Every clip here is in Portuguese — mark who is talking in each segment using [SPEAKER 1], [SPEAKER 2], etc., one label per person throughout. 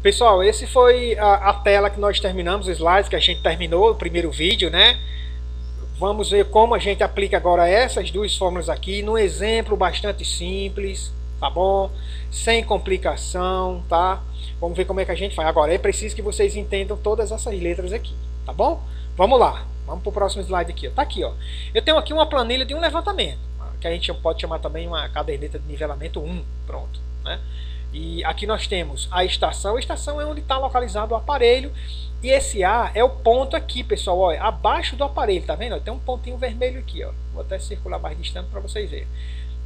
[SPEAKER 1] Pessoal, esse foi a tela que nós terminamos, os slides que a gente terminou, o primeiro vídeo, né? Vamos ver como a gente aplica agora essas duas fórmulas aqui, num exemplo bastante simples, tá bom? Sem complicação, tá? Vamos ver como é que a gente faz. Agora, é preciso que vocês entendam todas essas letras aqui, tá bom? Vamos lá, vamos para o próximo slide aqui. Ó. Tá aqui, ó. Eu tenho aqui uma planilha de um levantamento, que a gente pode chamar também uma caderneta de nivelamento 1, pronto, né? E aqui nós temos a estação é onde está localizado o aparelho, e esse A é o ponto aqui, pessoal, ó, abaixo do aparelho, tá vendo? Tem um pontinho vermelho aqui, ó. Vou até circular mais distante para vocês verem.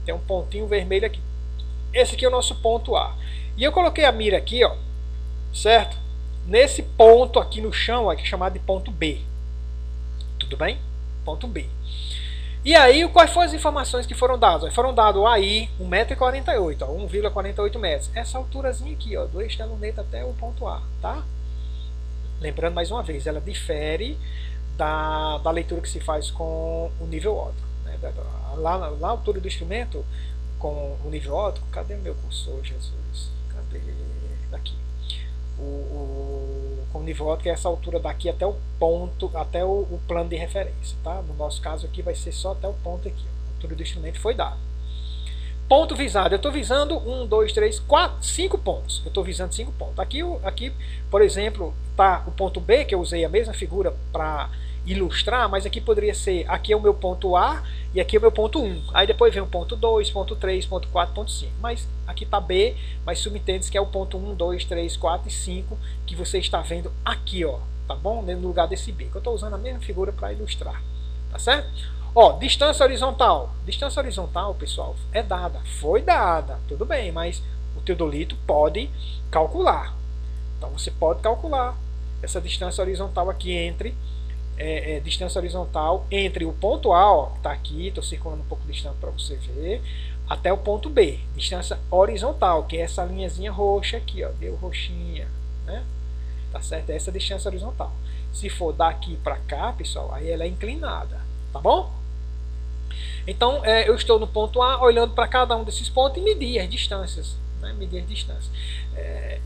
[SPEAKER 1] Tem um pontinho vermelho aqui. Esse aqui é o nosso ponto A. E eu coloquei a mira aqui, ó, certo? Nesse ponto aqui no chão, aqui chamado de ponto B. Tudo bem? Ponto B. E aí, quais foram as informações que foram dadas? Foram dados aí 1,48 m, 1,48 metros. Essa alturazinha aqui, ó, do eixo da luneta até o ponto A, tá? Lembrando mais uma vez, ela difere da leitura que se faz com o nível óptico. Né? Lá na altura do instrumento, com o nível óptico, cadê o meu cursor, Jesus? Cadê? Daqui. Com o nível óptico é essa altura daqui até o ponto, até o plano de referência, tá? No nosso caso aqui vai ser só até o ponto aqui. A altura do instrumento foi dada. Ponto visado, eu estou visando 1, 2, 3, 4, 5 pontos. Eu estou visando 5 pontos. Aqui, por exemplo, está o ponto B, que eu usei a mesma figura para ilustrar, mas aqui poderia ser, aqui é o meu ponto A e aqui é o meu ponto 1. Aí depois vem o ponto 2, ponto 3, ponto 4, ponto 5. Mas aqui está B, mas subentende-se que é o ponto 1, 2, 3, 4 e 5 que você está vendo aqui, ó, tá bom? No lugar desse B, que eu estou usando a mesma figura para ilustrar, tá certo? Ó, distância horizontal. Distância horizontal, pessoal, é dada. Foi dada, tudo bem, mas o teodolito pode calcular. Então você pode calcular essa distância horizontal aqui entre distância horizontal entre o ponto A, ó, que está aqui, estou circulando um pouco distante para você ver, até o ponto B. Distância horizontal, que é essa linhazinha roxa aqui, ó, deu roxinha, né? Tá certo? Essa distância horizontal. Se for daqui para cá, pessoal, aí ela é inclinada, tá bom? Então, eu estou no ponto A, olhando para cada um desses pontos e medir as distâncias. Né? Medir as distâncias.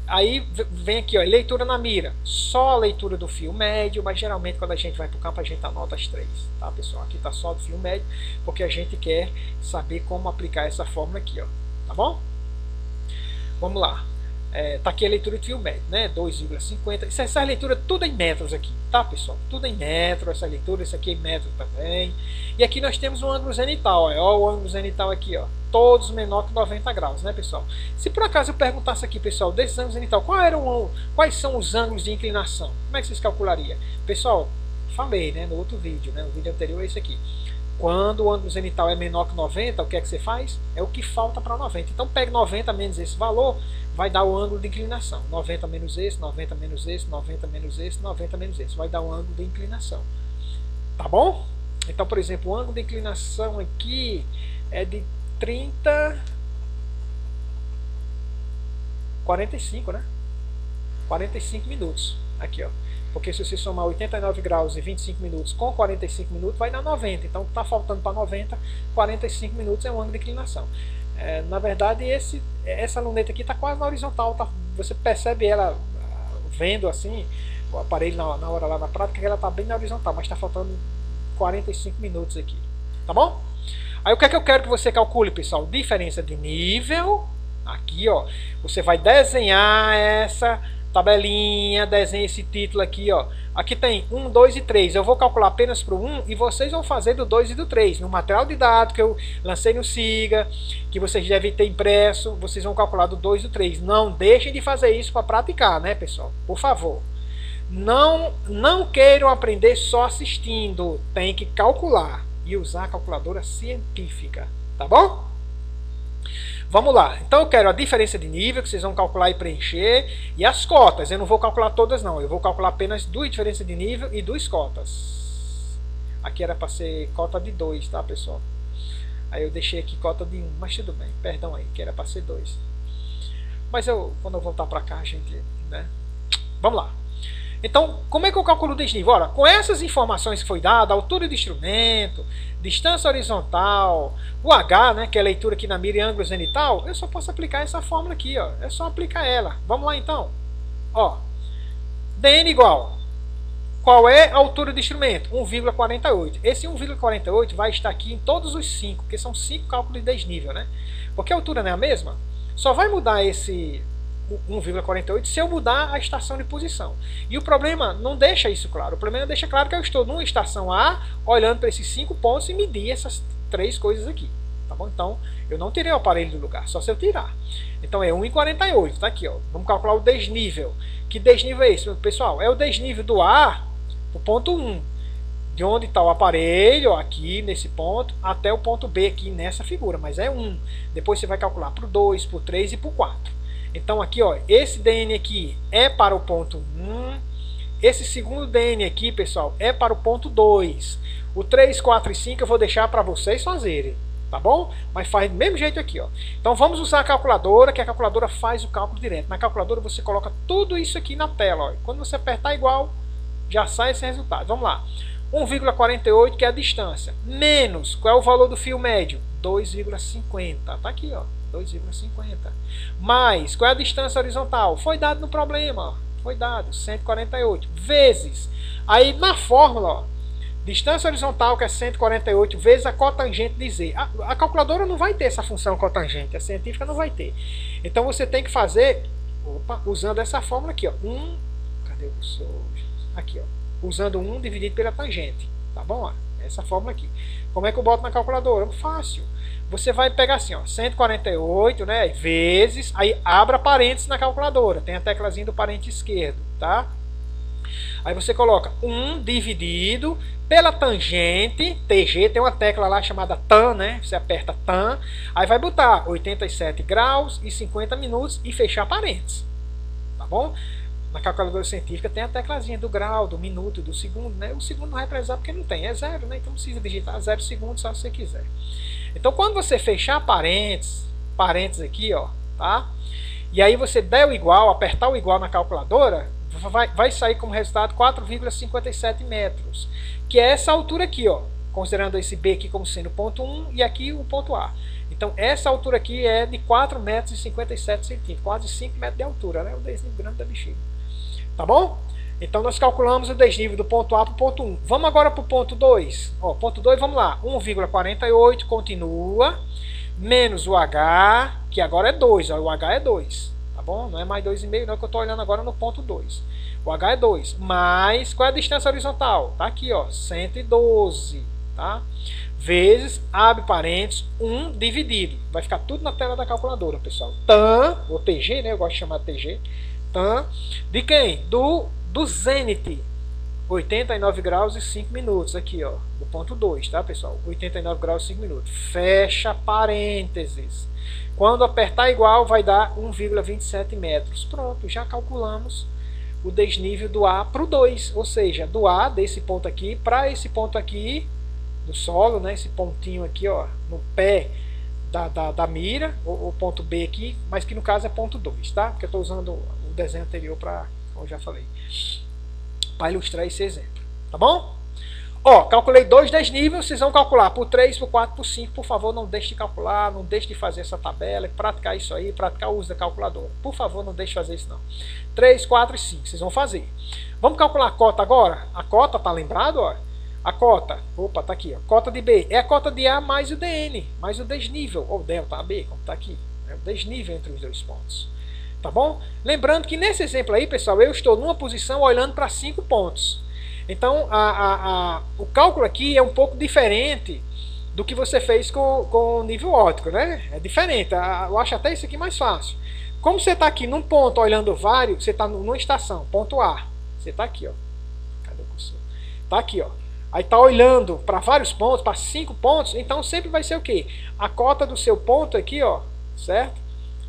[SPEAKER 1] Aí vem aqui, ó, leitura na mira. Só a leitura do fio médio, mas geralmente quando a gente vai para o campo a gente anota as 3. Tá, pessoal? Aqui está só do fio médio, porque a gente quer saber como aplicar essa fórmula aqui. Ó, tá bom? Vamos lá. Tá aqui a leitura de fio médio, né? 2,50. Essa leitura tudo em metros aqui, tá, pessoal? Tudo em metros, essa leitura, isso aqui em metros também. E aqui nós temos o ângulo zenital, ó, o ângulo zenital aqui, ó, todos menor que 90 graus, né, pessoal? Se por acaso eu perguntasse aqui, pessoal, desses ângulos zenital, quais são os ângulos de inclinação? Como é que vocês calculariam? Pessoal, falei, né, no outro vídeo, né, o vídeo anterior é esse aqui. Quando o ângulo zenital é menor que 90, o que é que você faz? É o que falta para 90. Então pega 90 menos esse valor, vai dar o ângulo de inclinação. 90 menos esse, 90 menos esse, 90 menos esse, 90 menos esse. Vai dar o ângulo de inclinação. Tá bom? Então, por exemplo, o ângulo de inclinação aqui é de 45, né? 45 minutos. Aqui, ó. Porque se você somar 89 graus e 25 minutos com 45 minutos, vai dar 90. Então, está faltando para 90, 45 minutos é o ângulo de inclinação. Na verdade, essa luneta aqui está quase na horizontal. Tá? Você percebe ela vendo assim, o aparelho na hora lá na prática, que ela está bem na horizontal, mas está faltando 45 minutos aqui. Tá bom? Aí o que é que eu quero que você calcule, pessoal? Diferença de nível. Aqui, ó. Você vai desenhar essa tabelinha, desenha esse título aqui, ó. Aqui tem 1, 2 e 3. Eu vou calcular apenas para o 1 e vocês vão fazer do 2 e do 3. No material didático que eu lancei no SIGA, que vocês devem ter impresso, vocês vão calcular do 2 e do 3. Não deixem de fazer isso para praticar, né, pessoal? Por favor. Não queiram aprender só assistindo. Tem que calcular e usar a calculadora científica. Tá bom? Vamos lá, então eu quero a diferença de nível, que vocês vão calcular e preencher, e as cotas, eu não vou calcular todas não, eu vou calcular apenas 2 diferenças de nível e 2 cotas. Aqui era para ser cota de 2, tá, pessoal? Aí eu deixei aqui cota de 1, mas tudo bem, perdão aí, que era para ser 2. Mas quando eu voltar para cá, gente, né? Vamos lá. Então, como é que eu calculo o desnível? Ora, com essas informações que foi dada, altura do instrumento, distância horizontal, o H, né, que é a leitura aqui na mira e ângulo zenital, eu só posso aplicar essa fórmula aqui, ó. É só aplicar ela. Vamos lá então. Ó, DN igual. Qual é a altura do instrumento? 1,48. Esse 1,48 vai estar aqui em todos os 5, porque são 5 cálculos de desnível, né? Porque a altura não é a mesma. Só vai mudar esse 1,48 se eu mudar a estação de posição. E o problema não deixa isso claro. O problema deixa claro que eu estou numa estação A, olhando para esses 5 pontos e medir essas 3 coisas aqui. Tá bom? Então, eu não tirei o aparelho do lugar, só se eu tirar. Então, é 1,48. Tá aqui, ó. Vamos calcular o desnível. Que desnível é esse, pessoal? É o desnível do A, o ponto 1. De onde está o aparelho, ó, aqui nesse ponto, até o ponto B aqui nessa figura. Mas é 1. Depois você vai calcular para o 2, para o 3 e para o 4. Então, aqui, ó, esse DN aqui é para o ponto 1. Esse segundo DN aqui, pessoal, é para o ponto 2. O 3, 4 e 5 eu vou deixar para vocês fazerem. Tá bom? Mas faz do mesmo jeito aqui, ó. Então vamos usar a calculadora, que a calculadora faz o cálculo direto. Na calculadora você coloca tudo isso aqui na tela, ó. Quando você apertar igual, já sai esse resultado. Vamos lá. 1,48, que é a distância. Menos, qual é o valor do fio médio? 2,50. Tá aqui, ó. 2,50. Mais, qual é a distância horizontal? Foi dado no problema, ó. Foi dado, 148. Vezes. Aí na fórmula, ó. Distância horizontal, que é 148, vezes a cotangente de Z. A calculadora não vai ter essa função cotangente, a científica não vai ter. Então você tem que fazer, usando essa fórmula aqui, ó. Cadê o cursor? Aqui, ó. Usando 1 dividido pela tangente. Tá bom? Ó, essa fórmula aqui. Como é que eu boto na calculadora? Fácil. Você vai pegar assim, ó, 148, né, vezes, aí abra parênteses na calculadora. Tem a teclazinha do parênteses esquerdo, tá? Aí você coloca 1 dividido pela tangente, TG, tem uma tecla lá chamada TAN, né? Você aperta TAN, aí vai botar 87 graus e 50 minutos e fechar parênteses. Tá bom? Na calculadora científica tem a teclazinha do grau, do minuto, do segundo, né? O segundo não vai precisar porque não tem, é 0, né? Então não precisa digitar 0 segundos só se você quiser. Então quando você fechar parênteses aqui, ó, tá? E aí você der o igual, apertar o igual na calculadora, vai sair como resultado 4,57 metros, que é essa altura aqui, ó, considerando esse B aqui como sendo o ponto 1 e aqui o ponto A. Então essa altura aqui é de 4,57 metros, quase 5 metros de altura, né? O desnível grande da bexiga. Tá bom? Então nós calculamos o desnível do ponto A para o ponto 1. Vamos agora para o ponto 2. Ó, ponto 2, vamos lá. 1,48, continua, menos o H, que agora é 2, ó, o H é 2. Bom, não é mais 2,5 não, que eu estou olhando agora no ponto 2. O H é 2. Mais, qual é a distância horizontal? Tá aqui, ó, 112, tá? Vezes, abre parênteses, 1 dividido. Vai ficar tudo na tela da calculadora, pessoal. Tan, ou TG, né? Eu gosto de chamar de TG. Tan, de quem? Do zênite. 89 graus e 5 minutos, aqui, ó, do ponto 2, tá, pessoal? 89 graus e 5 minutos. Fecha parênteses. Quando apertar igual, vai dar 1,27 metros. Pronto, já calculamos o desnível do A para o 2. Ou seja, do A, desse ponto aqui, para esse ponto aqui, do solo, né, esse pontinho aqui, ó, no pé da mira, o ponto B aqui, mas que no caso é ponto 2, tá? Porque eu estou usando o desenho anterior para, como eu já falei, para ilustrar esse exemplo. Tá bom? Ó, calculei 2 desníveis, vocês vão calcular por 3, por 4, por 5. Por favor, não deixe de calcular, não deixe de fazer essa tabela, praticar isso aí, praticar o uso da calculadora. Por favor, não deixe de fazer isso não. 3, 4 e 5, vocês vão fazer. Vamos calcular a cota agora? A cota, tá lembrado? Ó? A cota, opa, tá aqui, ó. Cota de B é a cota de A mais o DN, mais o desnível, ou delta AB, como tá aqui. É o desnível entre os dois pontos. Tá bom? Lembrando que nesse exemplo aí, pessoal, eu estou numa posição olhando para 5 pontos. Então, o cálculo aqui é um pouco diferente do que você fez com o nível óptico, né? É diferente, eu acho até isso aqui mais fácil. Como você está aqui num ponto olhando vários, você está numa estação, ponto A. Você está aqui, ó. Cadê o cursor? Está aqui, ó. Aí está olhando para vários pontos, para 5 pontos, então sempre vai ser o quê? A cota do seu ponto aqui, ó, certo?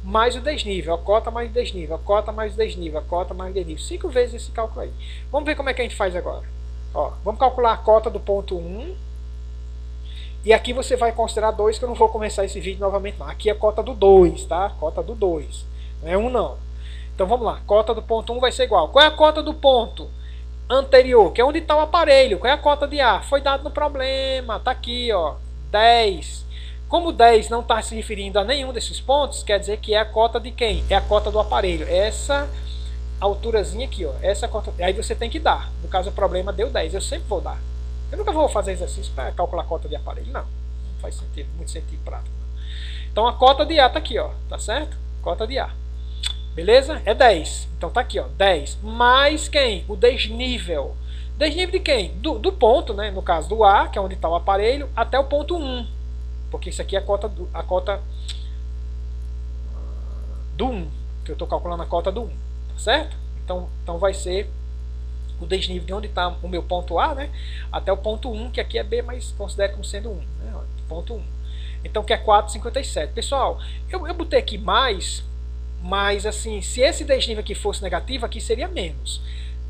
[SPEAKER 1] Mais o desnível, a cota mais o desnível, a cota mais o desnível, a cota mais o desnível. 5 vezes esse cálculo aí. Vamos ver como é que a gente faz agora. Ó, vamos calcular a cota do ponto 1. E aqui você vai considerar 2, que eu não vou começar esse vídeo novamente não. Aqui é a cota do 2, tá? Cota do 2. Não é 1 não. Então vamos lá. Cota do ponto 1 vai ser igual. Qual é a cota do ponto anterior? Que é onde está o aparelho. Qual é a cota de A? Foi dado no problema. Tá aqui, ó. 10. Como 10 não está se referindo a nenhum desses pontos, quer dizer que é a cota de quem? É a cota do aparelho. Essa a alturazinha aqui, ó. Essa cota, aí você tem que dar. No caso, o problema deu 10. Eu sempre vou dar. Eu nunca vou fazer exercício para calcular a cota de aparelho. Não. Não faz sentido, muito sentido prático. Não. Então a cota de A tá aqui, ó. Tá certo? Cota de A. Beleza? É 10. Então tá aqui, ó. 10. Mais quem? O desnível. Desnível de quem? Do ponto, né? No caso do A, que é onde está o aparelho, até o ponto 1. Porque isso aqui é a cota do 1. Que eu estou calculando a cota do 1. Tá certo? Então vai ser o desnível de onde está o meu ponto A, né? Até o ponto 1, que aqui é B, mas considere como sendo 1. Né? Ponto 1. Então que é 4,57. Pessoal, eu botei aqui mais, mas assim, se esse desnível aqui fosse negativo, aqui seria menos.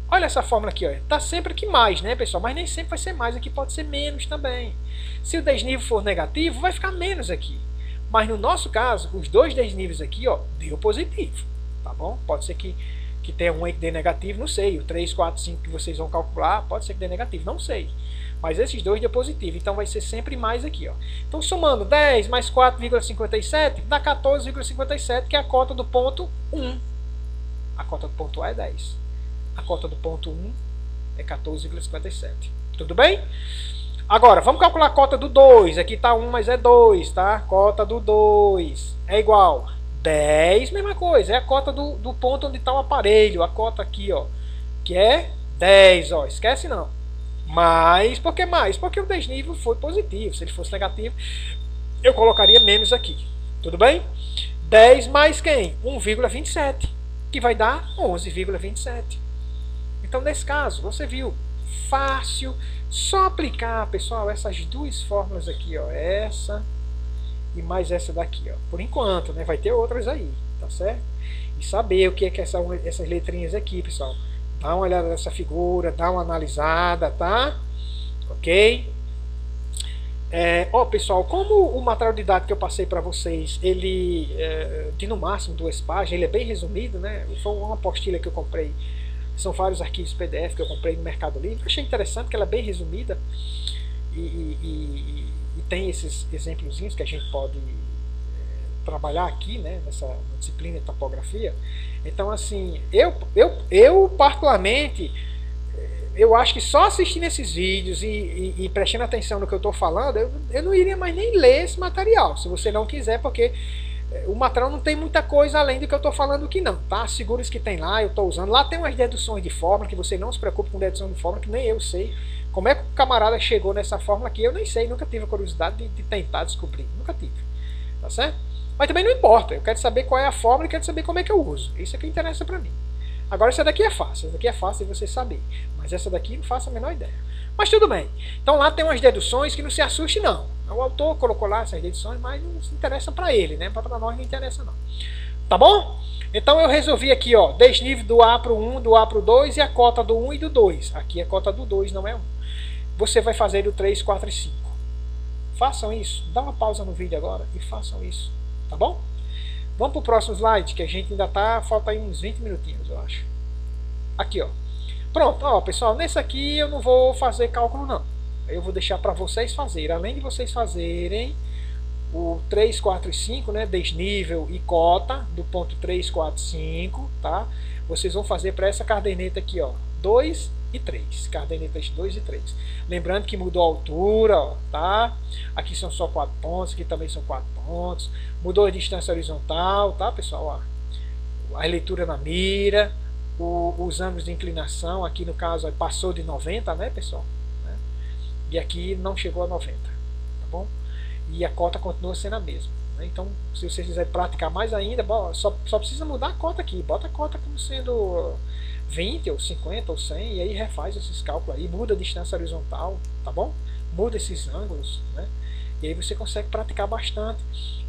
[SPEAKER 1] Olha essa fórmula aqui, ó. Tá sempre aqui mais, né, pessoal? Mas nem sempre vai ser mais, aqui pode ser menos também. Se o desnível for negativo, vai ficar menos aqui. Mas no nosso caso, os dois desníveis aqui, ó, deu positivo, tá bom? Pode ser que tenha um aí que dê negativo, não sei. O 3, 4, 5 que vocês vão calcular, pode ser que dê negativo, não sei. Mas esses dois deu positivo, então vai ser sempre mais aqui, ó. Então somando 10 mais 4,57 dá 14,57, que é a cota do ponto 1. A cota do ponto A é 10. A cota do ponto 1 é 14,57. Tudo bem? Agora, vamos calcular a cota do 2. Aqui está 1, mas é 2, tá? Cota do 2 é igual 10, mesma coisa. É a cota do ponto onde está o aparelho. A cota aqui, ó, que é 10, ó. Esquece não. Mais, por que mais? Porque o desnível foi positivo. Se ele fosse negativo, eu colocaria menos aqui. Tudo bem? 10 mais quem? 1,27, que vai dar 11,27. Então, nesse caso, você viu, fácil, só aplicar, pessoal, essas duas fórmulas aqui, ó, essa e mais essa daqui, ó. Por enquanto, né? Vai ter outras aí, tá certo? E saber o que é que essas letrinhas aqui, pessoal. Dá uma olhada nessa figura, dá uma analisada, tá? Ok? Ó, pessoal, como o material didático que eu passei para vocês, ele de no máximo 2 páginas, ele é bem resumido, né? Foi uma apostila que eu comprei. São vários arquivos PDF que eu comprei no Mercado Livre. Eu achei interessante que ela é bem resumida e tem esses exemplozinhos que a gente pode trabalhar aqui, né, nessa disciplina de topografia. Então, assim, eu particularmente, eu acho que só assistindo esses vídeos e prestando atenção no que eu estou falando, eu não iria mais nem ler esse material, se você não quiser, porque o material não tem muita coisa além do que eu estou falando aqui não, tá? Segura os que tem lá, eu estou usando. Lá tem umas deduções de fórmula, que você não se preocupe com dedução de fórmula, que nem eu sei. Como é que o camarada chegou nessa fórmula aqui, eu nem sei, nunca tive a curiosidade de tentar descobrir, nunca tive, tá certo? Mas também não importa, eu quero saber qual é a fórmula e quero saber como é que eu uso. Isso é que interessa para mim. Agora essa daqui é fácil, essa daqui é fácil de você saber, mas essa daqui não faço a menor ideia. Mas tudo bem. Então lá tem umas deduções que não se assuste não. O autor colocou lá essas deduções, mas não se interessa para ele, né? Para nós não interessa não. Tá bom? Então eu resolvi aqui, ó, desnível do A para o 1, do A para o 2 e a cota do 1 e do 2. Aqui a cota do 2 não é 1. Você vai fazer do 3, 4 e 5. Façam isso. Dá uma pausa no vídeo agora e façam isso. Tá bom? Vamos para o próximo slide, que a gente ainda tá, falta aí uns 20 minutinhos, eu acho. Aqui, ó. Pronto, ó, pessoal, nesse aqui eu não vou fazer cálculo não. Eu vou deixar para vocês fazerem. Além de vocês fazerem o 3, 4 e 5, né, desnível e cota do ponto 3, 4, 5, tá? Vocês vão fazer para essa caderneta aqui, ó, 2 e 3, cadernetas 2 e 3. Lembrando que mudou a altura, ó, tá? Aqui são só 4 pontos, aqui também são 4 pontos. Mudou a distância horizontal, tá, pessoal? Ó, a leitura na mira, os ângulos de inclinação, aqui no caso passou de 90, né, pessoal? Né? E aqui não chegou a 90, tá bom? E a cota continua sendo a mesma. Né? Então, se vocês quiserem praticar mais ainda, só precisa mudar a cota aqui. Bota a cota como sendo 20 ou 50 ou 100 e aí refaz esses cálculos aí, muda a distância horizontal, tá bom? Muda esses ângulos, né? E aí você consegue praticar bastante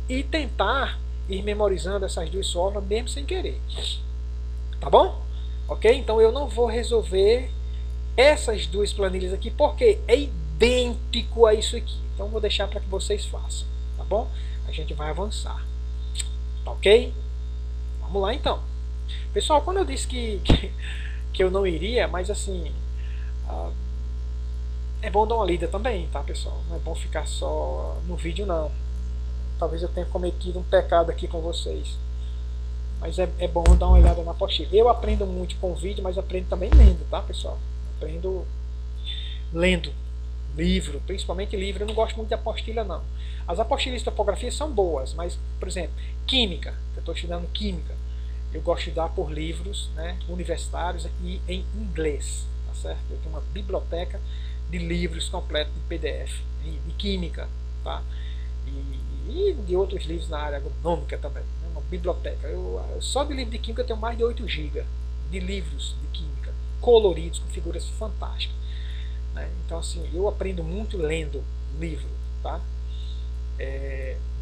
[SPEAKER 1] e tentar ir memorizando essas duas fórmulas mesmo sem querer, tá bom? Ok? Então eu não vou resolver essas duas planilhas aqui porque é idêntico a isso aqui. Então vou deixar para que vocês façam, tá bom? A gente vai avançar, tá ok? Vamos lá então. Pessoal, quando eu disse que eu não iria, mas assim, é bom dar uma lida também, tá, pessoal? Não é bom ficar só no vídeo não. Talvez eu tenha cometido um pecado aqui com vocês. Mas é bom dar uma olhada na apostila. Eu aprendo muito com vídeo, mas aprendo também lendo, tá, pessoal? Aprendo lendo livro, principalmente livro. Eu não gosto muito de apostila, não. As apostilas de topografia são boas, mas, por exemplo, química. Eu estou estudando química. Eu gosto de estudar por livros, né, universitários e em inglês, tá certo? Eu tenho uma biblioteca de livros completos de PDF, de química, tá? E de outros livros na área agronômica também, né? Uma biblioteca. Só de livro de química eu tenho mais de 8 GB de livros de química, coloridos, com figuras fantásticas, né? Então, assim, eu aprendo muito lendo livro, tá?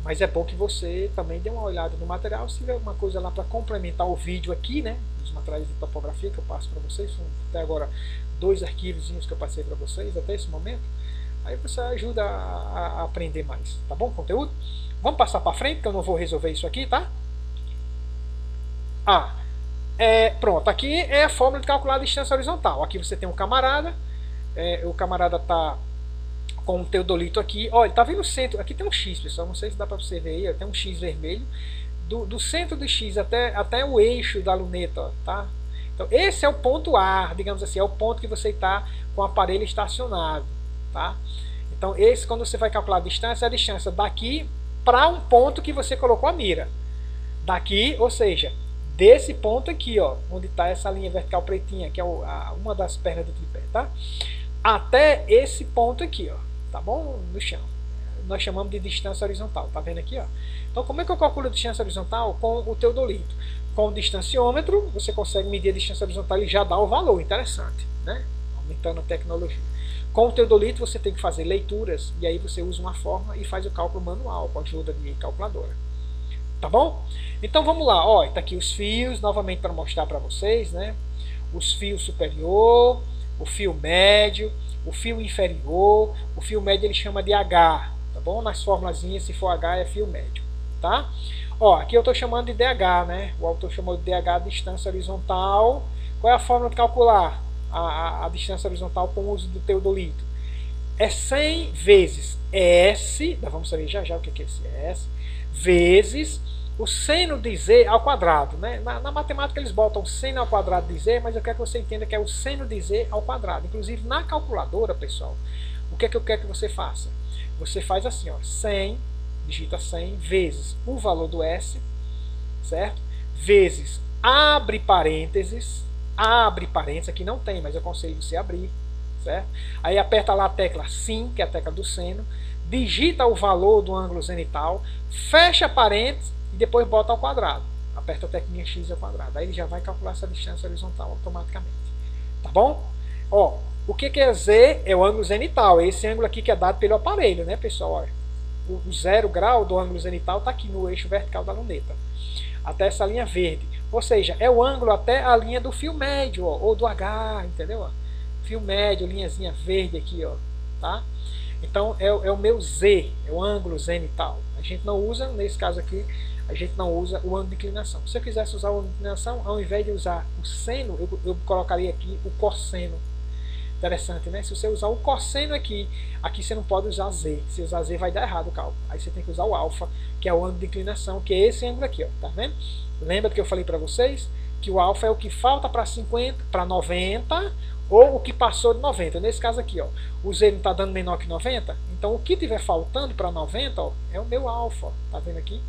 [SPEAKER 1] Mas é bom que você também dê uma olhada no material, se tiver alguma coisa lá para complementar o vídeo aqui, né, dos materiais de topografia que eu passo para vocês. São até agora 2 arquivos que eu passei para vocês até esse momento. Aí você ajuda a aprender mais, tá bom? Conteúdo? Vamos passar para frente, que eu não vou resolver isso aqui, tá? Pronto, aqui é a fórmula de calcular a distância horizontal. Aqui você tem um camarada, o camarada está com o teodolito aqui. Olha, tá vendo o centro? Aqui tem um X, pessoal. Não sei se dá para você ver aí. Tem um X vermelho. Do centro do X até o eixo da luneta, ó, tá? Então, esse é o ponto A, digamos assim. É o ponto que você está com o aparelho estacionado, tá? Então, esse, quando você vai calcular a distância daqui para um ponto que você colocou a mira. Daqui, ou seja, desse ponto aqui, ó, onde está essa linha vertical pretinha, que é uma das pernas do tripé, tá? Até esse ponto aqui, ó, tá bom? No chão. Nós chamamos de distância horizontal, tá vendo aqui, ó? Então, como é que eu calculo a distância horizontal? Com o teodolito. Com o distanciômetro, você consegue medir a distância horizontal e já dá o valor, interessante, né? Aumentando a tecnologia. Com o teodolito, você tem que fazer leituras, e aí você usa uma forma e faz o cálculo manual, com a ajuda de calculadora. Tá bom? Então, vamos lá, ó, tá aqui os fios, novamente para mostrar para vocês, né? Os fios superior, o fio médio, o fio inferior. O fio médio ele chama de H, tá bom? Nas formulazinhas, se for H é fio médio, tá? Ó, aqui eu estou chamando de DH, né? O autor chamou de DH, distância horizontal. Qual é a fórmula de calcular a distância horizontal com o uso do teodolito? É 100 vezes S, vamos saber já já o que é esse S, vezes o seno de Z ao quadrado, né? Na matemática eles botam seno ao quadrado de Z, mas eu quero que você entenda que é o seno de Z ao quadrado. Inclusive na calculadora, pessoal, o que é que eu quero que você faça? Você faz assim, ó, 100, digita 100 vezes o valor do S, certo? Vezes, abre parênteses, aqui não tem, mas eu aconselho você abrir, certo? Aí aperta lá a tecla sim, que é a tecla do seno, digita o valor do ângulo zenital, fecha parênteses e depois bota ao quadrado. Aperta a teclinha X ao quadrado. Aí ele já vai calcular essa distância horizontal automaticamente. Tá bom? Ó, o que é Z? É o ângulo zenital. Esse ângulo aqui que é dado pelo aparelho, né, pessoal? Olha, o 0 grau do ângulo zenital está aqui no eixo vertical da luneta. Até essa linha verde. Ou seja, é o ângulo até a linha do fio médio, ó, ou do H, entendeu? Ó, fio médio, linhazinha verde aqui, ó, tá? Então é o meu Z, é o ângulo zenital. A gente não usa, nesse caso aqui, a gente não usa o ângulo de inclinação. Se eu quisesse usar o ângulo de inclinação, ao invés de usar o seno, eu colocaria aqui o cosseno. Interessante, né? Se você usar o cosseno aqui você não pode usar Z. Se usar Z vai dar errado o cálculo. Aí você tem que usar o alfa, que é o ângulo de inclinação, que é esse ângulo aqui, ó, tá vendo? Lembra que eu falei para vocês que o alfa é o que falta para 50, para 90, ou o que passou de 90. Nesse caso aqui, ó, o Z não está dando menor que 90, então o que tiver faltando para 90, ó, é o meu alfa, tá vendo aqui?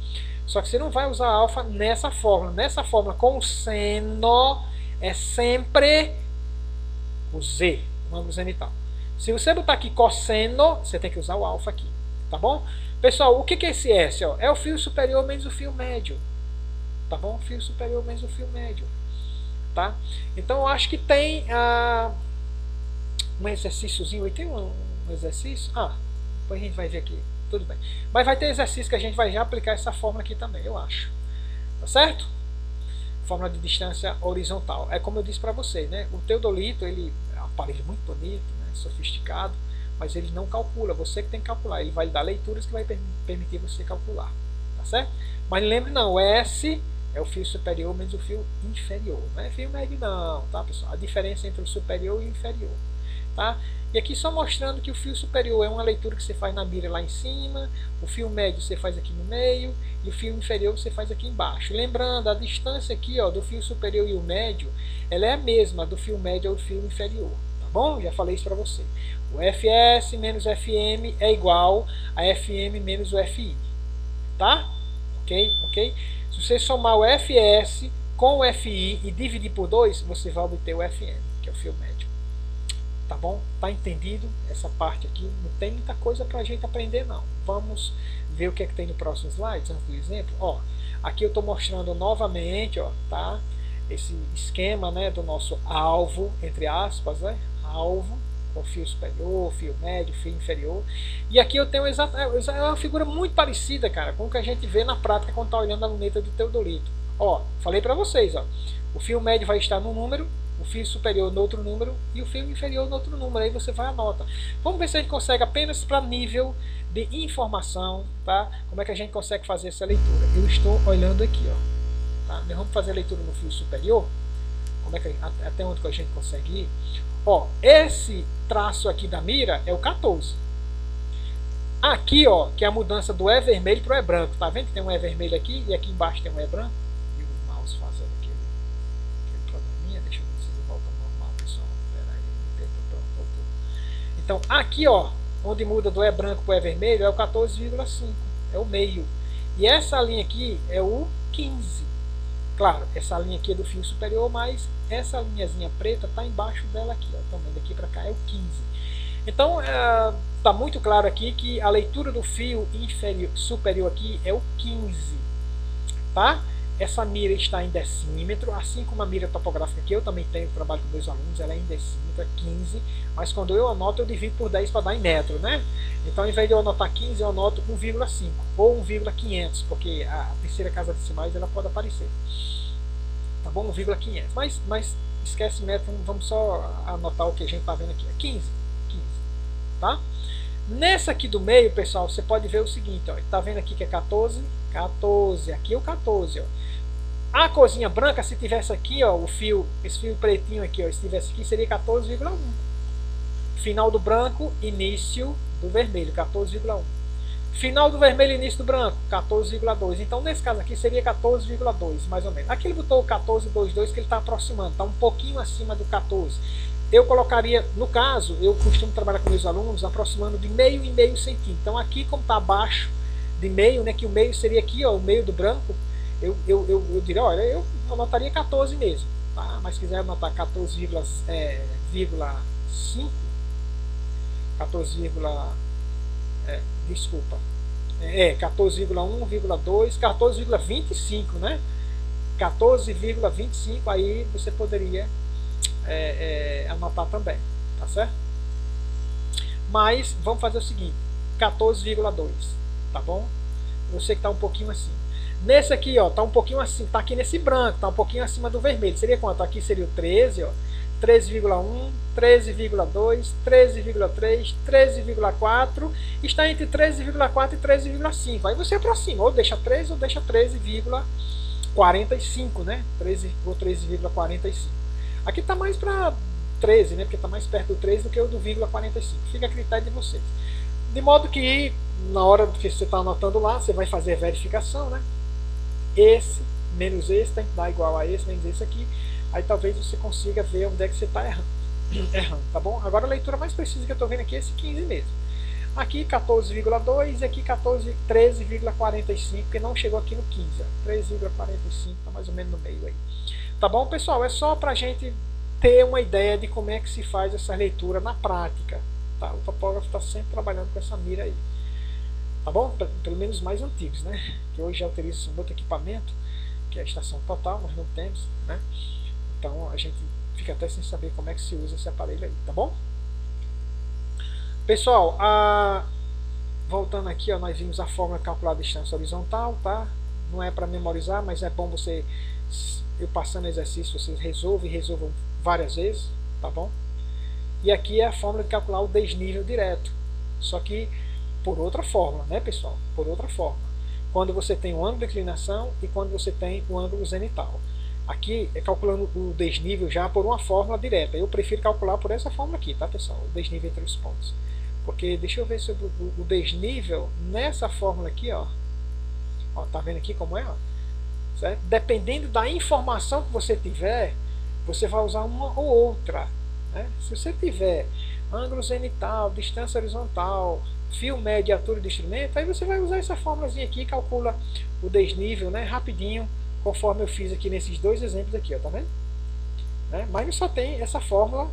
[SPEAKER 1] Só que você não vai usar alfa nessa fórmula. Nessa fórmula com o seno é sempre o Z, o ângulo zenital. Se você botar aqui cosseno, você tem que usar o alfa aqui, tá bom? Pessoal, o que é esse S? Ó? É o fio superior menos o fio médio, tá bom? Fio superior menos o fio médio, tá? Então eu acho que tem um exercíciozinho, tem um exercício, depois a gente vai ver aqui, tudo bem. Mas vai ter exercício que a gente vai já aplicar essa fórmula aqui também, eu acho, tá certo? Fórmula de distância horizontal. É como eu disse para vocês, né? O teodolito, ele é um aparelho muito bonito, né? Sofisticado, mas ele não calcula, você que tem que calcular. Ele vai lhe dar leituras que vai permitir você calcular, tá certo? Mas lembre não, o S é o fio superior menos o fio inferior, não é fio médio não, tá, pessoal? A diferença entre o superior e o inferior. tá? E aqui só mostrando que o fio superior é uma leitura que você faz na mira lá em cima, o fio médio você faz aqui no meio, e o fio inferior você faz aqui embaixo. Lembrando, a distância aqui, ó, do fio superior e o médio, ela é a mesma do fio médio ao fio inferior, tá bom? Já falei isso para você. O FS menos FM é igual a FM menos o FI, tá? Ok? Se você somar o FS com o FI e dividir por 2, você vai obter o FM, que é o fio médio. Tá bom? Tá entendido essa parte aqui? Não tem muita coisa para a gente aprender, não. Vamos ver o que é que tem no próximo slide, antes do exemplo. Ó, aqui eu estou mostrando novamente, ó, tá? Esse esquema, né, do nosso alvo, entre aspas, né? Alvo, com fio superior, fio médio, fio inferior. E aqui eu tenho é uma figura muito parecida, cara, com o que a gente vê na prática quando está olhando a luneta do teodolito. Ó, falei para vocês, ó, o fio médio vai estar no número, o fio superior no outro número e o fio inferior no outro número. Aí você vai anota. Vamos ver se a gente consegue apenas para nível de informação, tá? Como é que a gente consegue fazer essa leitura? Eu estou olhando aqui, ó, tá? Vamos fazer a leitura no fio superior. Como é que até onde que a gente consegue ir? Ó, esse traço aqui da mira é o 14. Aqui, ó, que é a mudança do E vermelho para o E branco. Tá vendo que tem um E vermelho aqui e aqui embaixo tem um E branco? E o mouse fazendo aquele probleminha. Deixa eu ver se ele volta ao normal, pessoal. Pera aí, pronto. Então, aqui, ó, onde muda do E branco para o E vermelho é o 14,5. É o meio. E essa linha aqui é o 15. Claro, essa linha aqui é do fio superior, mas essa linhazinha preta está embaixo dela aqui, ó. Também daqui para cá é o 15. Então, está muito claro aqui que a leitura do fio superior aqui é o 15. Tá? Essa mira está em decímetro, assim como a mira topográfica que eu também tenho, trabalho com meus alunos, ela é em decímetro, é 15. Mas quando eu anoto, eu divido por 10 para dar em metro, né? Então, ao invés de eu anotar 15, eu anoto 1,5 ou 1,500, porque a terceira casa decimais ela pode aparecer. Tá bom? 1,500. Mas esquece metro, vamos só anotar o que a gente está vendo aqui. É 15. Tá? Nessa aqui do meio, pessoal, você pode ver o seguinte, ó, tá vendo aqui que é 14, aqui é o 14, ó. A corzinha branca, se tivesse aqui, ó, esse fio pretinho aqui, ó, se tivesse aqui, seria 14,1. Final do branco, início do vermelho, 14,1. Final do vermelho, início do branco, 14,2. Então, nesse caso aqui, seria 14,2, mais ou menos. Aqui ele botou o 14,22, que ele está aproximando, está um pouquinho acima do 14. Eu colocaria, no caso, eu costumo trabalhar com meus alunos aproximando de meio em meio centímetro. Então aqui, como está abaixo de meio, né, que o meio seria aqui, ó, o meio do branco, eu diria, olha, eu anotaria 14 mesmo, tá? Mas se quiser anotar 14,5, 14,1,2, 14,25, né? 14,25, aí você poderia anotar também, tá certo? Mas vamos fazer o seguinte, 14,2, tá bom? Eu sei que está um pouquinho assim. Nesse aqui, ó, tá um pouquinho assim, tá aqui nesse branco, tá um pouquinho acima do vermelho. Seria quanto? Aqui seria o 13, ó, 13,1, 13,2, 13,3, 13,4, está entre 13,4 e 13,5. Aí você aproxima, ou deixa 13 ou deixa 13,45, né? 13 ou 13,45. Aqui está mais para 13, né? Porque está mais perto do 13 do que o do 0,45. Fica a critério de vocês. De modo que, na hora que você está anotando lá, você vai fazer a verificação, né? Esse menos esse tem que dar igual a esse menos esse aqui. Aí talvez você consiga ver onde é que você está errando, tá bom? Agora a leitura mais precisa que eu estou vendo aqui é esse 15 mesmo. Aqui 14,2 e aqui 13,45, porque não chegou aqui no 15. 13,45, está mais ou menos no meio aí. Tá bom, pessoal? É só para a gente ter uma ideia de como é que se faz essa leitura na prática. Tá? O topógrafo está sempre trabalhando com essa mira aí. Tá bom? Pelo menos os mais antigos, né? Que hoje já utiliza um outro equipamento, que é a estação total, nós não temos, né? Então a gente fica até sem saber como é que se usa esse aparelho aí, tá bom? Pessoal, voltando aqui, ó, nós vimos a fórmula de calcular a distância horizontal, tá? Não é para memorizar, mas é bom você, eu passando exercício, vocês resolvam várias vezes, tá bom? E aqui é a fórmula de calcular o desnível direto, só que por outra fórmula, né, pessoal? Por outra forma. Quando você tem o ângulo de inclinação e quando você tem o ângulo zenital. Aqui é calculando o desnível já por uma fórmula direta. Eu prefiro calcular por essa fórmula aqui, tá, pessoal? O desnível entre os pontos. Porque deixa eu ver se o desnível nessa fórmula aqui, ó. Ó, tá vendo aqui como é? Ó? Certo? Dependendo da informação que você tiver, você vai usar uma ou outra. Né? Se você tiver ângulo zenital, distância horizontal, fio médio e altura do instrumento, aí você vai usar essa fórmulazinha aqui, calcula o desnível, né, rapidinho, conforme eu fiz aqui nesses dois exemplos aqui, ó, tá vendo? Né? Mas não só tem essa fórmula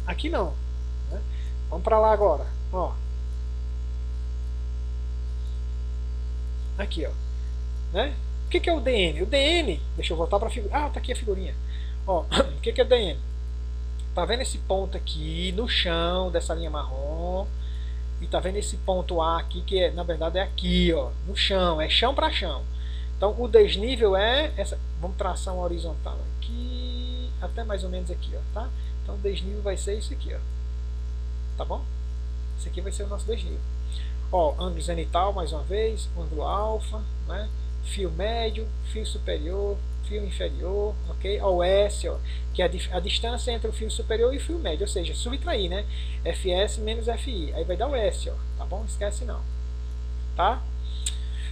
[SPEAKER 1] aqui não. Né? Vamos para lá agora. Ó. Aqui, ó. Né? O que é o DN? O DN, deixa eu voltar para a figura. Ah, tá aqui a figurinha. Ó, o que é o DN? Tá vendo esse ponto aqui no chão dessa linha marrom? E tá vendo esse ponto A aqui, que é, na verdade é aqui, ó, no chão, é chão para chão. Então o desnível é essa. Vamos traçar uma horizontal aqui, até mais ou menos aqui, ó, tá? Então o desnível vai ser isso aqui, ó. Tá bom? Esse aqui vai ser o nosso desnível. Ó, ângulo zenital mais uma vez, ângulo alfa, né? Fio médio, fio superior, fio inferior, ok? Ó, o S, ó, que é a distância entre o fio superior e o fio médio, ou seja, subtrair, né? FS menos FI, aí vai dar o S, ó, tá bom? Esquece não, tá?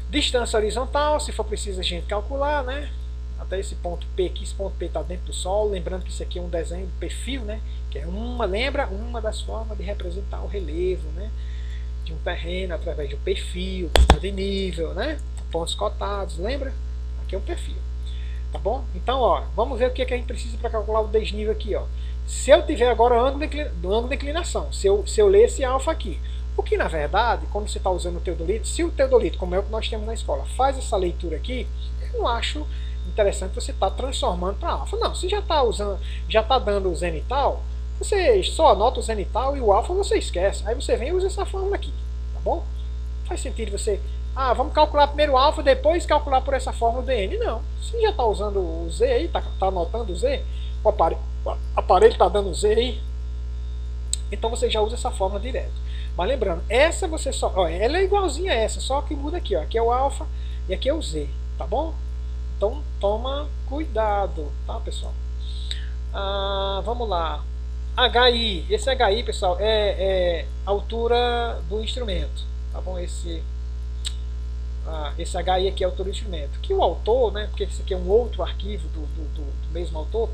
[SPEAKER 1] Distância horizontal, se for preciso a gente calcular, né? Até esse ponto P aqui, esse ponto P está dentro do solo, lembrando que isso aqui é um desenho de perfil, né? Que é lembra uma das formas de representar o relevo, né? De um terreno através de um perfil, de nível, né? Pontos cotados, lembra? Aqui é um perfil. Tá bom? Então, ó, vamos ver o que a gente precisa para calcular o desnível aqui, ó. Se eu tiver agora o ângulo de inclinação, se eu ler esse alfa aqui, o que na verdade, quando você está usando o teodolito, se o teodolito, como é o que nós temos na escola, faz essa leitura aqui, eu não acho interessante você estar transformando para alfa. Não, você já está usando, já está dando o zenital, você só anota o zenital e o alfa você esquece. Aí você vem e usa essa fórmula aqui, tá bom? Faz sentido você... Ah, vamos calcular primeiro o alfa, depois calcular por essa fórmula o DN. Não, você já está usando o Z aí, está anotando o Z, o aparelho está dando o Z aí, então você já usa essa fórmula direto. Mas lembrando, essa você só... Ó, ela é igualzinha a essa, só que muda aqui, ó. Aqui é o alfa e aqui é o Z, tá bom? Então toma cuidado, tá, pessoal? Vamos lá. HI, esse HI, pessoal, é a altura do instrumento, tá bom? Esse HI aqui é a altura do instrumento. Que o autor, né, porque esse aqui é um outro arquivo do mesmo autor,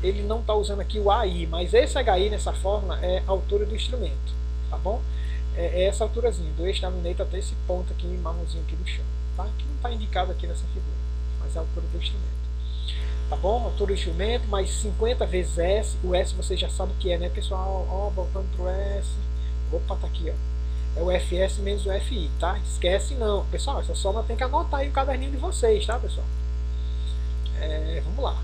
[SPEAKER 1] ele não está usando aqui o AI, mas esse HI nessa fórmula é a altura do instrumento, tá bom? É essa alturazinha, do eixo da luneta até esse ponto aqui, marronzinho aqui do chão, tá? Que não está indicado aqui nessa figura, mas é a altura do instrumento. Tá bom? Altura do instrumento mais 50 vezes S. O S você já sabe o que é, né, pessoal? Ó, voltando pro S. Opa, tá aqui, ó. É o FS menos o FI, tá? Esquece não. Pessoal, essa soma tem que anotar aí no caderninho de vocês, tá, pessoal? Vamos lá.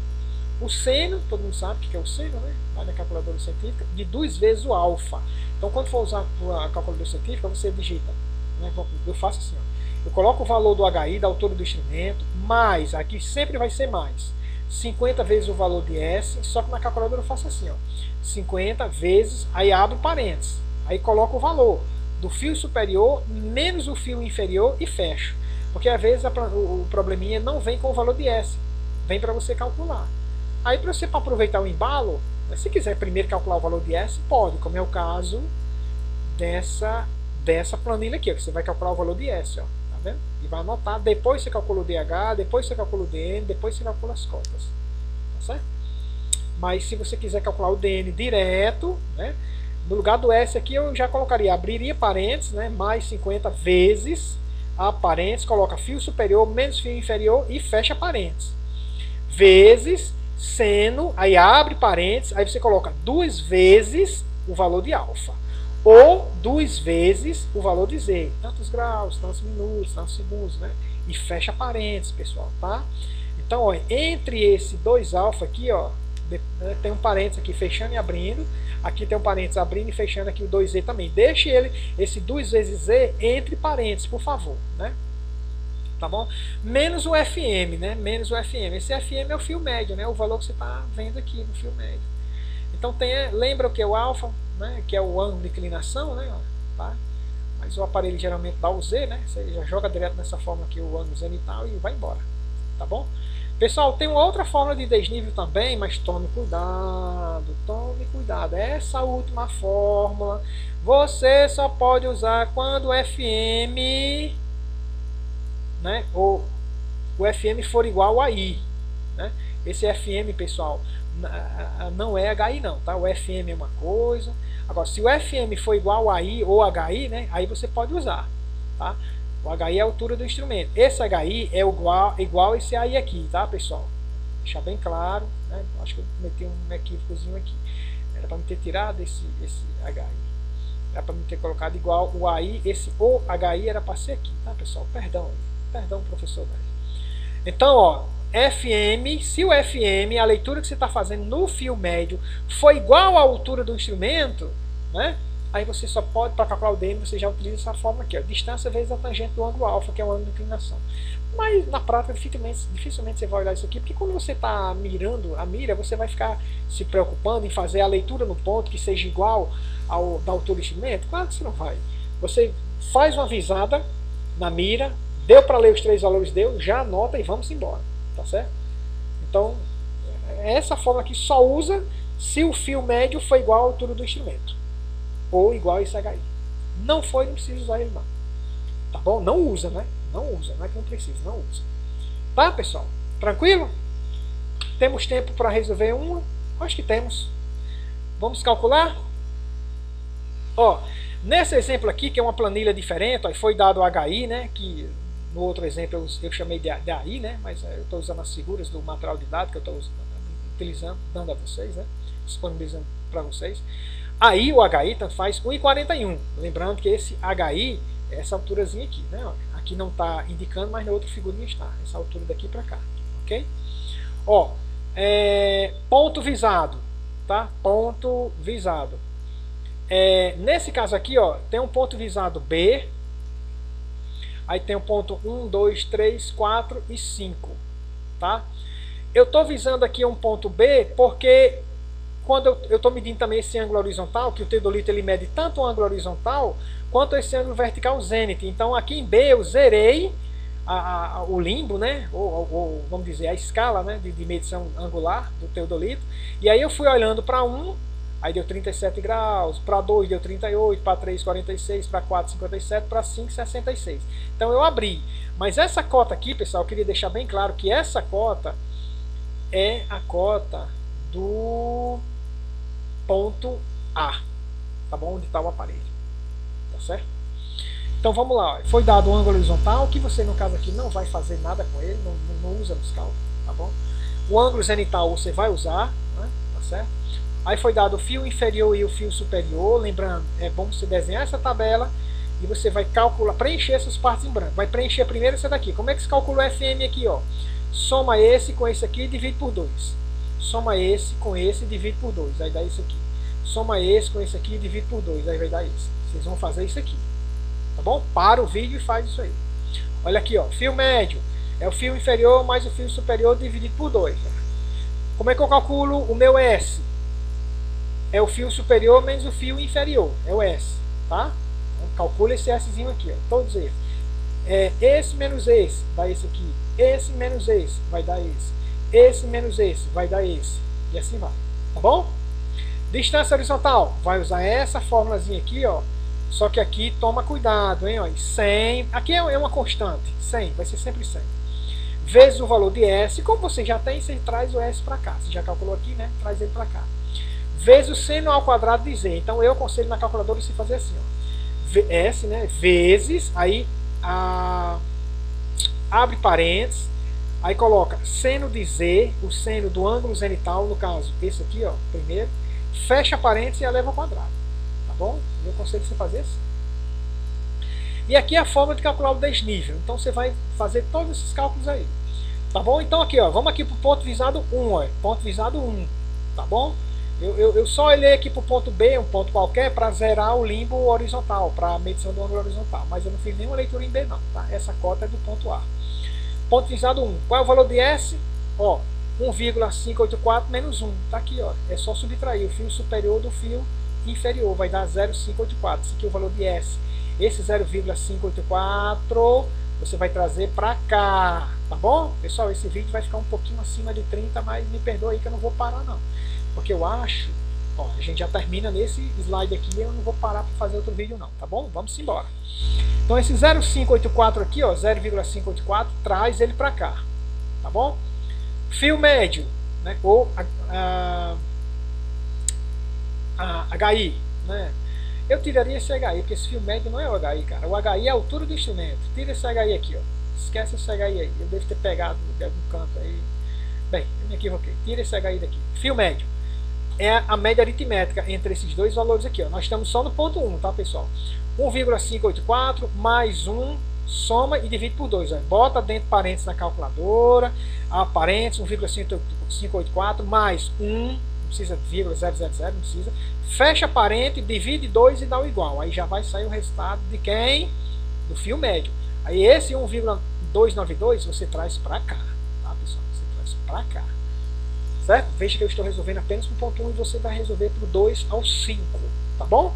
[SPEAKER 1] O seno, todo mundo sabe o que é o seno, né? Vai na calculadora científica, de 2 vezes o alfa. Então, quando for usar a calculadora científica, você digita, né? Eu faço assim, ó. Eu coloco o valor do HI, da altura do instrumento, mais, aqui sempre vai ser mais, 50 vezes o valor de S, só que na calculadora eu faço assim, ó, 50 vezes, aí abro parênteses, aí coloco o valor do fio superior menos o fio inferior e fecho. Porque às vezes o probleminha não vem com o valor de S, vem para você calcular. Aí para você aproveitar o embalo, se quiser primeiro calcular o valor de S, pode, como é o caso dessa planilha aqui, ó, que você vai calcular o valor de S, ó, tá vendo? E vai anotar, depois você calcula o DH, depois você calcula o DN, depois você calcula as cotas, tá certo? Mas se você quiser calcular o DN direto, né, no lugar do S aqui eu já colocaria, abriria parênteses, né, mais 50 vezes, a parênteses, coloca fio superior menos fio inferior e fecha parênteses. Vezes, seno, aí abre parênteses, aí você coloca 2 vezes o valor de alfa. Ou 2 vezes o valor de Z. Tantos graus, tantos minutos, tantos segundos, né? E fecha parênteses, pessoal, tá? Então, ó, entre esse 2 alfa aqui, ó, tem um parênteses aqui fechando e abrindo. Aqui tem um parênteses abrindo e fechando aqui o 2Z também. Deixe esse 2 vezes Z entre parênteses, por favor, né? Tá bom? Menos o FM, né? Menos o FM. Esse FM é o fio médio, né? O valor que você está vendo aqui no fio médio. Então, lembra o que é o alfa, né? Que é o ângulo de inclinação, né? Tá? Mas o aparelho geralmente dá o Z, né? Você já joga direto nessa forma aqui o ângulo zenital e vai embora. Tá bom? Pessoal, tem uma outra forma de desnível também, mas tome cuidado, tome cuidado. Essa última fórmula você só pode usar quando o FM, né, ou o FM for igual a I, né? Esse FM, pessoal, não é HI não, tá? O FM é uma coisa. Agora, se o FM for igual a I ou HI, né, aí você pode usar, tá? O HI é a altura do instrumento. Esse HI é igual a esse AI aqui, tá, pessoal? Deixar bem claro, né? Acho que eu cometi um equívocozinho aqui. Era para me ter tirado esse HI. Era para me ter colocado igual o AI, esse OHI era para ser aqui, tá, pessoal? Perdão, professor. Então, ó, FM, se o FM, a leitura que você está fazendo no fio médio, for igual à altura do instrumento, né? Aí você só pode, para calcular o DM, você já utiliza essa forma aqui, ó, distância vezes a tangente do ângulo alfa, que é o ângulo de inclinação. Mas na prática, dificilmente você vai olhar isso aqui, porque quando você está mirando a mira, você vai ficar se preocupando em fazer a leitura no ponto que seja igual da altura do instrumento. Claro que você não vai. Você faz uma visada na mira, deu para ler os 3 valores, deu, já anota e vamos embora, tá certo? Então, essa forma aqui só usa se o fio médio for igual à altura do instrumento, ou igual a esse HI. Não foi, não precisa usar ele não. Tá bom? Não usa, né? Não usa, não é que não precisa, não usa. Tá, pessoal? Tranquilo? Temos tempo para resolver uma? Acho que temos. Vamos calcular? Ó, nesse exemplo aqui, que é uma planilha diferente, ó, foi dado o HI, né? Que no outro exemplo eu chamei de AI, né? Mas eu estou usando as figuras do material de dados que eu estou utilizando, dando a vocês, né? Disponibilizando para vocês. Aí o HI tanto faz 1,41. Lembrando que esse HI é essa alturazinha aqui, né? Aqui não está indicando, mas na outra figurinha está. Essa altura daqui para cá, ok? Ó, ponto visado, tá? Ponto visado. Nesse caso aqui, ó, tem um ponto visado B. Aí tem o ponto 1, 2, 3, 4 e 5, tá? Eu estou visando aqui um ponto B porque quando eu estou medindo também esse ângulo horizontal, que o teodolito ele mede tanto o ângulo horizontal quanto esse ângulo vertical zênite. Então aqui em B eu zerei o limbo, né? Ou vamos dizer a escala, né? de medição angular do teodolito. E aí eu fui olhando para 1, aí deu 37 graus, para 2 deu 38, para 3 46, para 4 57, para 5 66. Então eu abri. Mas essa cota aqui, pessoal, eu queria deixar bem claro que essa cota é a cota do ponto A, tá bom? Onde está o aparelho, tá certo? Então vamos lá, ó. Foi dado o ângulo horizontal, que você no caso aqui não vai fazer nada com ele, não usa nos cálculos, tá bom? O ângulo zenital você vai usar, né? Tá certo? Aí foi dado o fio inferior e o fio superior, lembrando, é bom você desenhar essa tabela e você vai calcular, preencher essas partes em branco. Vai preencher primeiro essa daqui. Como é que se calcula o FM aqui, ó? Soma esse com esse aqui e divide por 2. Soma esse com esse e divide por 2. Aí dá isso aqui. Soma esse com esse aqui e divide por 2. Aí vai dar isso. Vocês vão fazer isso aqui. Tá bom? Para o vídeo e faz isso aí. Olha aqui, ó. Fio médio é o fio inferior mais o fio superior dividido por 2. Como é que eu calculo o meu S? É o fio superior menos o fio inferior. É o S. Tá? Então, calcula esse Szinho aqui, ó. Todos eles. Esse menos esse dá esse aqui. Esse menos esse vai dar esse. Esse menos esse vai dar esse. E assim vai. Tá bom? Distância horizontal. Vai usar essa fórmulazinha aqui, ó. Só que aqui toma cuidado, hein? Ó, 100. Aqui é uma constante. 100. Vai ser sempre 100. Vezes o valor de S. Como você já tem, você traz o S para cá. Você já calculou aqui, né? Traz ele para cá. Vezes o seno ao quadrado de Z. Então eu aconselho na calculadora você fazer assim, ó. S, né? Vezes. Aí abre parênteses. Aí coloca seno de Z, o seno do ângulo zenital, no caso, esse aqui, ó, primeiro. Fecha parênteses e eleva ao quadrado. Tá bom? Eu aconselho você fazer assim. E aqui é a forma de calcular o desnível. Então você vai fazer todos esses cálculos aí. Tá bom? Então aqui, ó, vamos aqui para o ponto visado 1, ó. Ponto visado 1. Tá bom? Eu só olhei aqui para o ponto B, um ponto qualquer, para zerar o limbo horizontal, para a medição do ângulo horizontal. Mas eu não fiz nenhuma leitura em B não, tá? Essa cota é do ponto A. Ponto visado 1. Qual é o valor de S? Ó, 1,584 menos 1. Tá aqui, ó. É só subtrair o fio superior do fio inferior. Vai dar 0,584. Esse aqui é o valor de S. Esse 0,584 você vai trazer para cá, tá bom? Pessoal, esse vídeo vai ficar um pouquinho acima de 30, mas me perdoa aí que eu não vou parar não, porque eu acho, ó, a gente já termina nesse slide aqui e eu não vou parar para fazer outro vídeo não, tá bom? Vamos embora. Então esse 0,584 aqui, ó, 0,584, traz ele para cá, tá bom? Fio médio, né, ou HI, né? Eu tiraria esse HI, porque esse fio médio não é o HI, cara. O HI é a altura do instrumento. Tira esse HI aqui, ó. Esquece esse HI aí. Eu devo ter pegado de algum canto aí. Bem, eu me equivoquei. Tira esse HI daqui. Fio médio é a média aritmética entre esses dois valores aqui, ó. Nós estamos só no ponto 1, tá, pessoal? 1,584 mais 1, soma e divide por 2. Ó. Bota dentro parênteses na calculadora. A parênteses 1,584 mais 1. Não precisa de vírgula, 000, não precisa. Fecha parênteses, divide 2 e dá o igual. Aí já vai sair o resultado de quem? Do fio médio. Aí esse 1,292 você traz para cá, tá, pessoal? Você traz para cá. Certo? Veja que eu estou resolvendo apenas para o ponto 1 e você vai resolver para o 2 ao 5, tá bom?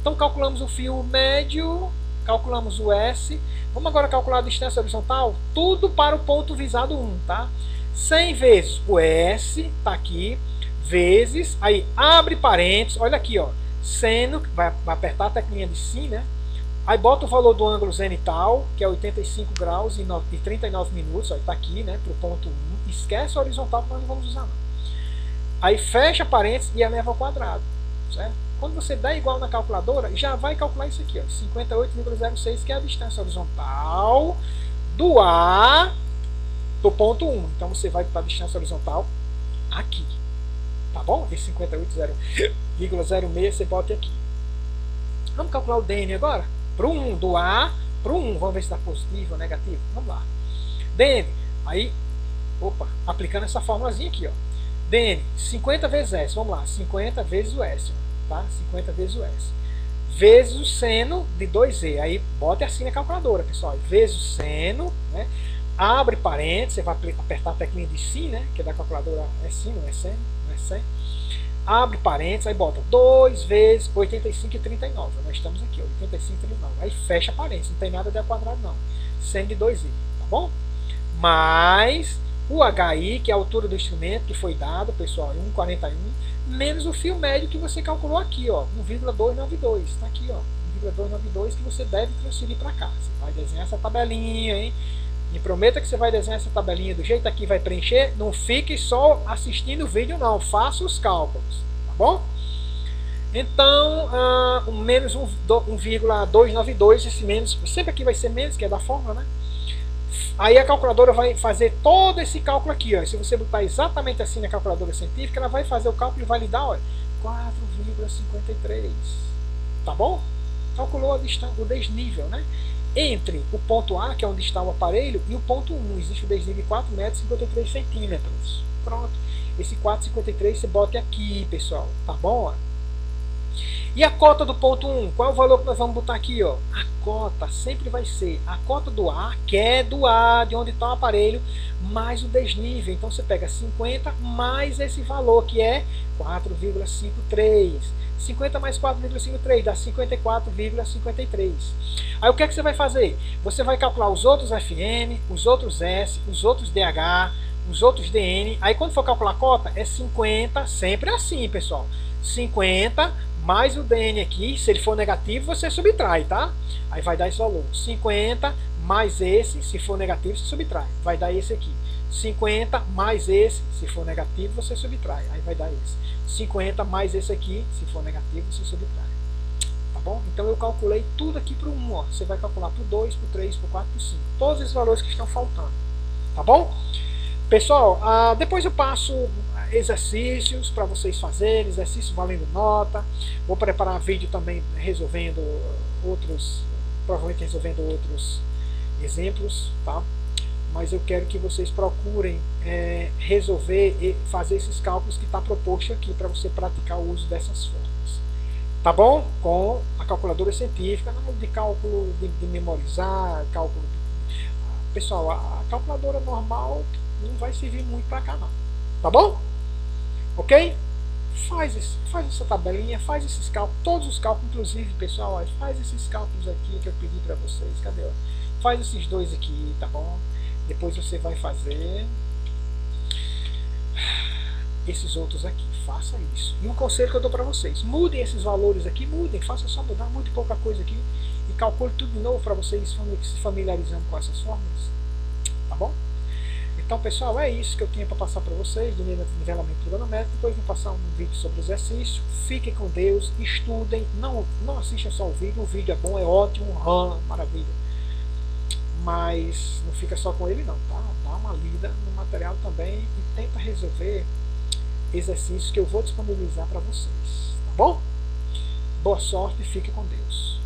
[SPEAKER 1] Então calculamos o fio médio, calculamos o S. Vamos agora calcular a distância horizontal? Tudo para o ponto visado 1, tá? 100 vezes o S, tá aqui, vezes, aí abre parênteses, olha aqui, ó, seno, vai apertar a teclinha de sim, né? Aí bota o valor do ângulo zenital, que é 85 graus e 39 minutos, ó, tá aqui, né, pro ponto 1, esquece a horizontal que nós não vamos usar não. Aí fecha parênteses e eleva ao quadrado, certo? Quando você der igual na calculadora, já vai calcular isso aqui, ó, 58,06, que é a distância horizontal do A do ponto 1. Então você vai para a distância horizontal aqui. Tá bom? Esse 58,06 você bota aqui. Vamos calcular o DN agora? Para o 1, do A para o 1. Vamos ver se está positivo ou negativo. Vamos lá. DN. Aí, opa, aplicando essa formulazinha aqui, ó. DN, 50 vezes S. Vamos lá, 50 vezes o S. Tá? 50 vezes o S. Vezes o seno de 2E. Aí, bota assim na calculadora, pessoal. Vezes o seno, né? Abre parênteses, você vai apertar a teclinha de sim, né? Que é da calculadora é sim, não é seno. Abre parênteses, aí bota 2 vezes 85,39. Nós estamos aqui, 85,39. Aí fecha parênteses, não tem nada de A quadrado não. Seno de 2i, tá bom? Mais o HI, que é a altura do instrumento que foi dado, pessoal, em 1,41, menos o fio médio que você calculou aqui, ó, 1,292. Está aqui, ó, 1,292 que você deve transferir para cá. Você vai desenhar essa tabelinha, hein? Me prometa que você vai desenhar essa tabelinha do jeito aqui, vai preencher. Não fique só assistindo o vídeo não, faça os cálculos, tá bom? Então, menos 1,292, esse menos, sempre aqui vai ser menos, que é da fórmula, né? Aí a calculadora vai fazer todo esse cálculo aqui, ó. Se você botar exatamente assim na calculadora científica, ela vai fazer o cálculo e vai lhe dar, ó, 4,53, tá bom? Calculou a distância, o desnível, né? Entre o ponto A, que é onde está o aparelho, e o ponto 1, existe o desnível de 4 metros e 53 centímetros. Pronto. Esse 4,53 você bota aqui, pessoal. Tá bom? E a cota do ponto 1? Qual é o valor que nós vamos botar aqui? Ó? A cota sempre vai ser a cota do A, que é do A, de onde está o aparelho, mais o desnível. Então você pega 50 mais esse valor, que é 4,53. 50 mais 4,53 dá 54,53. Aí o que é que você vai fazer? Você vai calcular os outros FM, os outros S, os outros DH, os outros DN. Aí quando for calcular a cota, é 50, sempre assim, pessoal. 50 mais o DN aqui, se ele for negativo, você subtrai, tá? Aí vai dar esse valor. 50 mais esse, se for negativo, você subtrai. Vai dar esse aqui. 50 mais esse, se for negativo, você subtrai. Aí vai dar esse. 50 mais esse aqui, se for negativo, você subtrai. Tá bom? Então eu calculei tudo aqui para o 1. Ó. Você vai calcular para o 2, para o 3, para o 4, para o 5. Todos esses valores que estão faltando. Tá bom? Pessoal, depois eu passo exercícios para vocês fazerem, exercícios valendo nota. Vou preparar vídeo também resolvendo outros, provavelmente resolvendo outros exemplos, tá? Mas eu quero que vocês procurem resolver e fazer esses cálculos que está proposto aqui para você praticar o uso dessas fórmulas. Tá bom? Com a calculadora científica, não de cálculo de memorizar, cálculo de... Pessoal, a calculadora normal não vai servir muito para cá não. Tá bom? Ok? Faz essa tabelinha, faz esses cálculos, todos os cálculos, inclusive, pessoal, ó, faz esses cálculos aqui que eu pedi para vocês. Cadê? Ó? Faz esses dois aqui, tá bom? Depois você vai fazer esses outros aqui, faça isso. E um conselho que eu dou para vocês, mudem esses valores aqui, mudem, faça só mudar muito pouca coisa aqui e calcule tudo de novo para vocês se familiarizando com essas fórmulas, tá bom? Então pessoal, é isso que eu tinha para passar para vocês do nivelamento trigonométrico. Depois vou passar um vídeo sobre o exercício. Fiquem com Deus, estudem, não assistam só o vídeo é bom, é ótimo, maravilha, mas não fica só com ele não, tá? Dá uma lida no material também e tenta resolver exercícios que eu vou disponibilizar para vocês, tá bom? Boa sorte e fique com Deus.